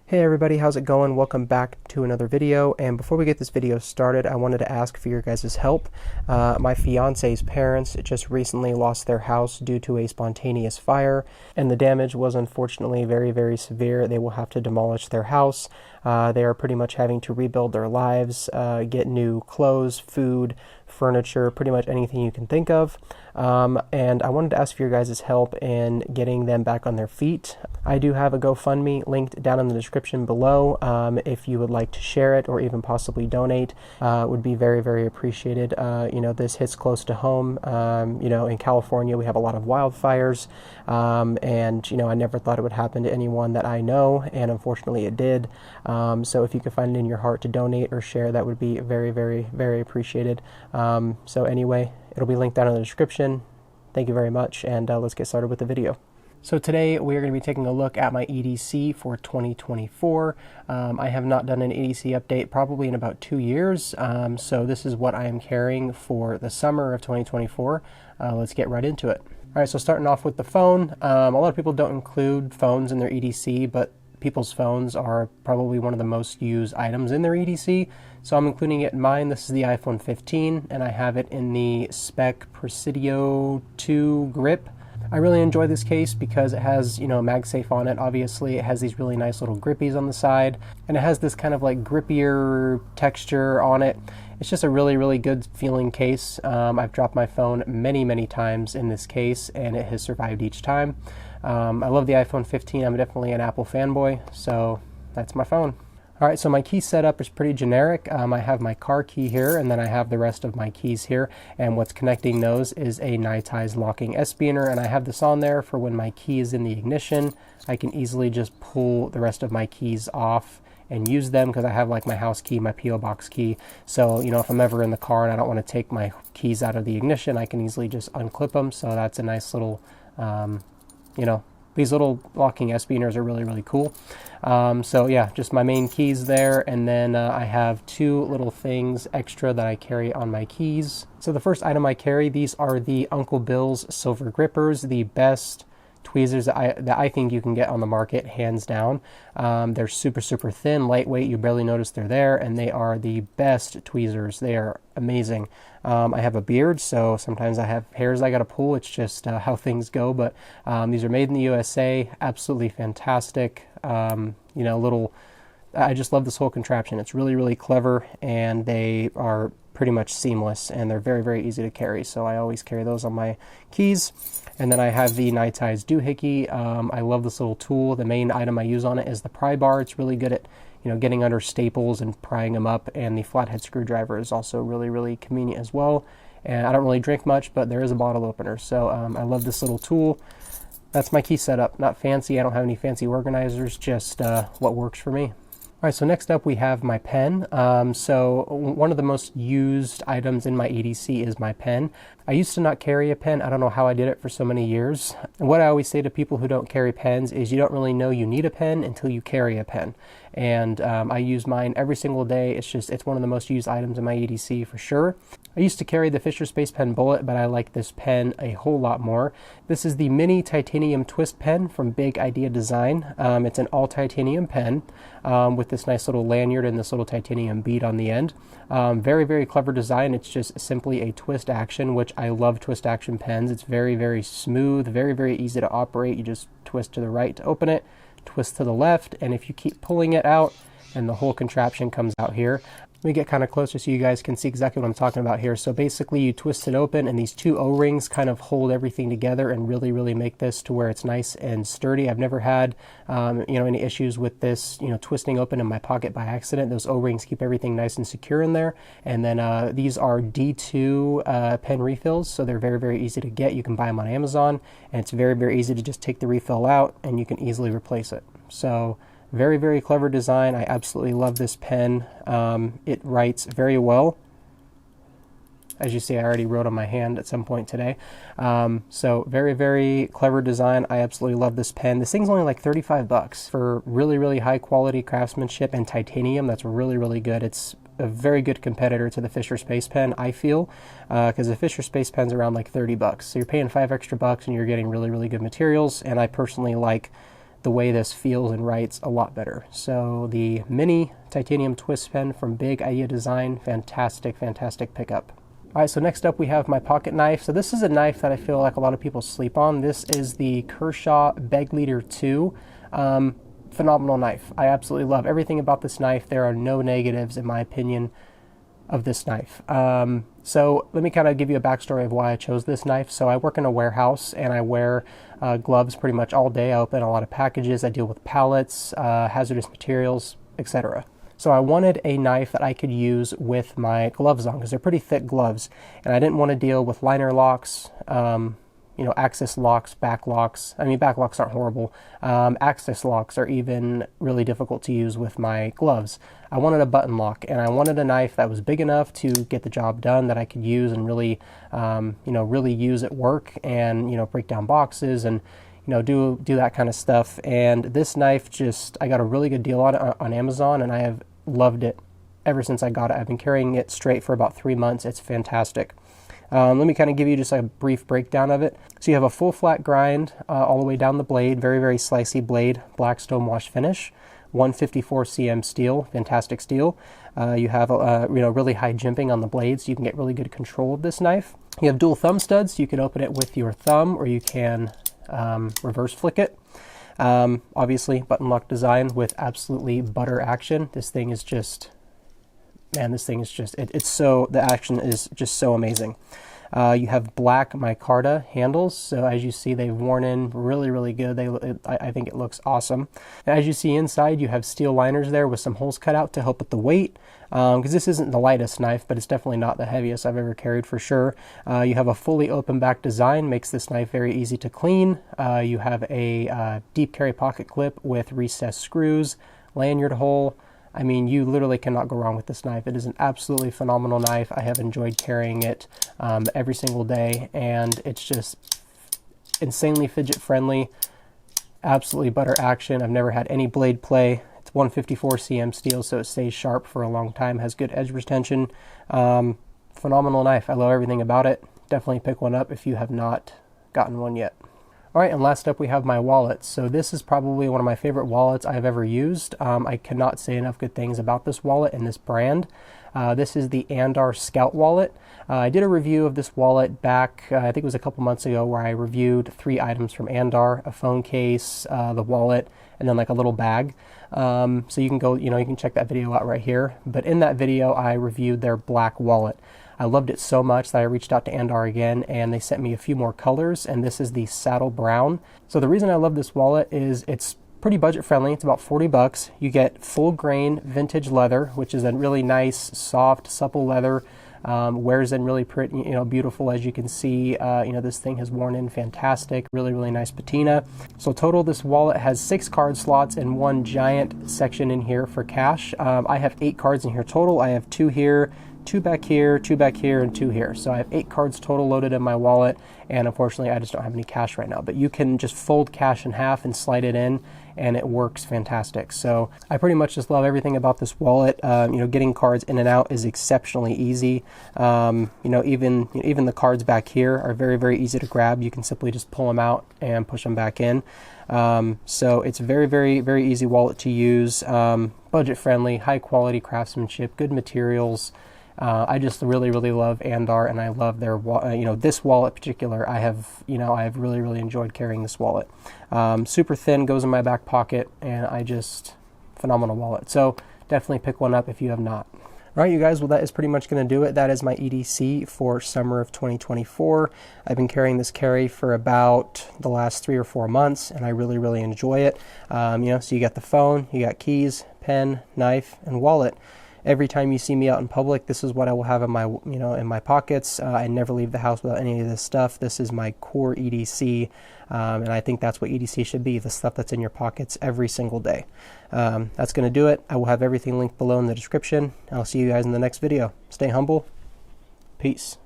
Hey everybody, how's it going? Welcome back to another video. And before we get this video started, I wanted to ask for your guys' help. My fiance's parents just recently lost their house due to a spontaneous fire, and the damage was unfortunately very, very severe. They will have to demolish their house. They are pretty much having to rebuild their lives, get new clothes, food, furniture, pretty much anything you can think of. And I wanted to ask for your guys' help in getting them back on their feet. I do have a GoFundMe linked down in the description below. If you would like to share it or even possibly donate, would be very, very appreciated. This hits close to home. In California, we have a lot of wildfires, and I never thought it would happen to anyone that I know, and unfortunately it did. So if you could find it in your heart to donate or share, that would be very, very, very appreciated. So anyway, it'll be linked down in the description. Thank you very much, and let's get started with the video. So today we are going to be taking a look at my EDC for 2024. I have not done an EDC update probably in about 2 years, so this is what I am carrying for the summer of 2024. Let's get right into it. All right, so starting off with the phone. A lot of people don't include phones in their EDC, but people's phones are probably one of the most used items in their EDC, so I'm including it in mine. This is the iPhone 15, and I have it in the Spec Presidio 2 grip. I really enjoy this case because it has, MagSafe on it. Obviously, it has these really nice little grippies on the side, and it has this kind of like grippier texture on it. It's just a really, really good feeling case. I've dropped my phone many, many times in this case, and it has survived each time. I love the iPhone 15. I'm definitely an Apple fanboy, so that's my phone. All right, so my key setup is pretty generic. I have my car key here, and then I have the rest of my keys here, and what's connecting those is a NiTize locking S-biner, and I have this on there for when my key is in the ignition. I can easily just pull the rest of my keys off and use them because I have like my house key, my P.O. box key. So, if I'm ever in the car and I don't want to take my keys out of the ignition, I can easily just unclip them. So that's a nice little, these little locking S-biners are really, really cool. So yeah, just my main keys there, and then I have two little things extra that I carry on my keys. So the first item I carry, these are the Uncle Bill's Silver Grippers, the best tweezers that I think you can get on the market, hands down. They're super, super thin, lightweight, you barely notice they're there, and they are the best tweezers. They are amazing. I have a beard, so sometimes I have hairs I gotta pull. It's just how things go, but these are made in the USA, absolutely fantastic. I just love this whole contraption. It's really, really clever, and they are pretty much seamless, and they're very, very easy to carry, so I always carry those on my keys. And then I have the NiTize doohickey. I love this little tool. The main item I use on it is the pry bar. It's really good at getting under staples and prying them up, and the flathead screwdriver is also really, really convenient as well. And I don't really drink much, but there is a bottle opener, so I love this little tool. That's my key setup. Not fancy. I don't have any fancy organizers, just what works for me. All right, so next up we have my pen. So one of the most used items in my EDC is my pen. I used to not carry a pen. I don't know how I did it for so many years. And what I always say to people who don't carry pens is you don't really know you need a pen until you carry a pen. And I use mine every single day. It's one of the most used items in my EDC for sure. I used to carry the Fisher Space Pen Bullet, but I like this pen a whole lot more. This is the mini titanium twist pen from Big Idea Design. It's an all titanium pen with this nice little lanyard and this little titanium bead on the end. Very, very clever design. It's just simply a twist action, which I love twist action pens. It's very, very smooth, very, very easy to operate. You just twist to the right to open it, twist to the left, and if you keep pulling it out, and the whole contraption comes out here. Let me get kind of closer so you guys can see exactly what I'm talking about here. So basically you twist it open, and these two O-rings kind of hold everything together and really, really make this to where it's nice and sturdy. I've never had any issues with this twisting open in my pocket by accident. Those O-rings keep everything nice and secure in there. And then these are D2 pen refills, so they're very, very easy to get. You can buy them on Amazon, and it's very, very easy to just take the refill out and you can easily replace it. So very, very clever design. I absolutely love this pen. It writes very well. As you see, I already wrote on my hand at some point today. So very, very clever design. I absolutely love this pen. This thing's only like 35 bucks for really, really high quality craftsmanship and titanium. That's really, really good. It's a very good competitor to the Fisher Space Pen, I feel, because the Fisher Space Pen's around like 30 bucks. So you're paying $5 extra and you're getting really, really good materials. And I personally like the way this feels and writes a lot better. So the mini titanium twist pen from Big Idea Design, fantastic, fantastic pickup. All right, so next up we have my pocket knife. So this is a knife that I feel like a lot of people sleep on. This is the Kershaw Beg Leader 2. Phenomenal knife. I absolutely love everything about this knife. There are no negatives in my opinion of this knife. So let me kind of give you a backstory of why I chose this knife. So I work in a warehouse and I wear gloves pretty much all day. I open a lot of packages. I deal with pallets, hazardous materials, etc. So I wanted a knife that I could use with my gloves on because they're pretty thick gloves, and I didn't want to deal with liner locks, access locks, back locks. I mean, back locks aren't horrible. Access locks are even really difficult to use with my gloves. I wanted a button lock, and I wanted a knife that was big enough to get the job done, that I could use and really, really use at work, and break down boxes and do that kind of stuff. And this knife, I got a really good deal on it on Amazon, and I have loved it ever since I got it. I've been carrying it straight for about 3 months. It's fantastic. Let me kind of give you just a brief breakdown of it. So you have a full flat grind all the way down the blade, very, very slicey blade, black stone wash finish, 154 cm steel, fantastic steel. You have really high jimping on the blades, so you can get really good control of this knife. You have dual thumb studs, so you can open it with your thumb, or you can reverse flick it. Obviously button lock design with absolutely butter action. This thing is just, man, this thing is just, the action is just so amazing. You have black micarta handles, so as you see, they've worn in really, really good. I think it looks awesome. As you see inside, you have steel liners there with some holes cut out to help with the weight, because this isn't the lightest knife, but it's definitely not the heaviest I've ever carried for sure. You have a fully open back design, makes this knife very easy to clean. You have a deep carry pocket clip with recessed screws, lanyard hole. I mean, you literally cannot go wrong with this knife. It is an absolutely phenomenal knife. I have enjoyed carrying it every single day, and it's just insanely fidget friendly, absolutely butter action. I've never had any blade play. It's 154 cm steel, so it stays sharp for a long time, has good edge retention. Phenomenal knife. I love everything about it. Definitely pick one up if you have not gotten one yet. All right, and last up we have my wallet. So this is probably one of my favorite wallets I've ever used. I cannot say enough good things about this wallet and this brand. This is the Andar Scout wallet. I did a review of this wallet back, I think it was a couple months ago, where I reviewed 3 items from Andar: a phone case, the wallet, and then like a little bag. So you can go, you can check that video out right here. But in that video, I reviewed their black wallet. I loved it so much that I reached out to Andar again, and they sent me a few more colors, and this is the saddle brown. So the reason I love this wallet is it's pretty budget friendly. It's about 40 bucks. You get full grain vintage leather, which is a really nice, soft, supple leather. Wears in really pretty, beautiful, as you can see. This thing has worn in fantastic, really, really nice patina. So total, this wallet has 6 card slots and 1 giant section in here for cash. I have 8 cards in here total. I have 2 here, 2 back here, 2 back here, and 2 here. So I have 8 cards total loaded in my wallet, and unfortunately I just don't have any cash right now. But you can just fold cash in half and slide it in, and it works fantastic. So I pretty much just love everything about this wallet. Getting cards in and out is exceptionally easy. Even the cards back here are very, very easy to grab. You can simply just pull them out and push them back in. So it's a very, very, very easy wallet to use. Budget friendly, high quality craftsmanship, good materials. I just really, really love Andar, and I love their, this wallet in particular. I have really, really enjoyed carrying this wallet. Super thin, goes in my back pocket, and phenomenal wallet. So definitely pick one up if you have not. All right, you guys, well, that is pretty much going to do it. That is my EDC for summer of 2024. I've been carrying this carry for about the last 3 or 4 months, and I really, really enjoy it. So you got the phone, you got keys, pen, knife, and wallet. Every time you see me out in public, this is what I will have in my, in my pockets. I never leave the house without any of this stuff. This is my core EDC, and I think that's what EDC should be, the stuff that's in your pockets every single day. That's going to do it. I will have everything linked below in the description. I'll see you guys in the next video. Stay humble. Peace.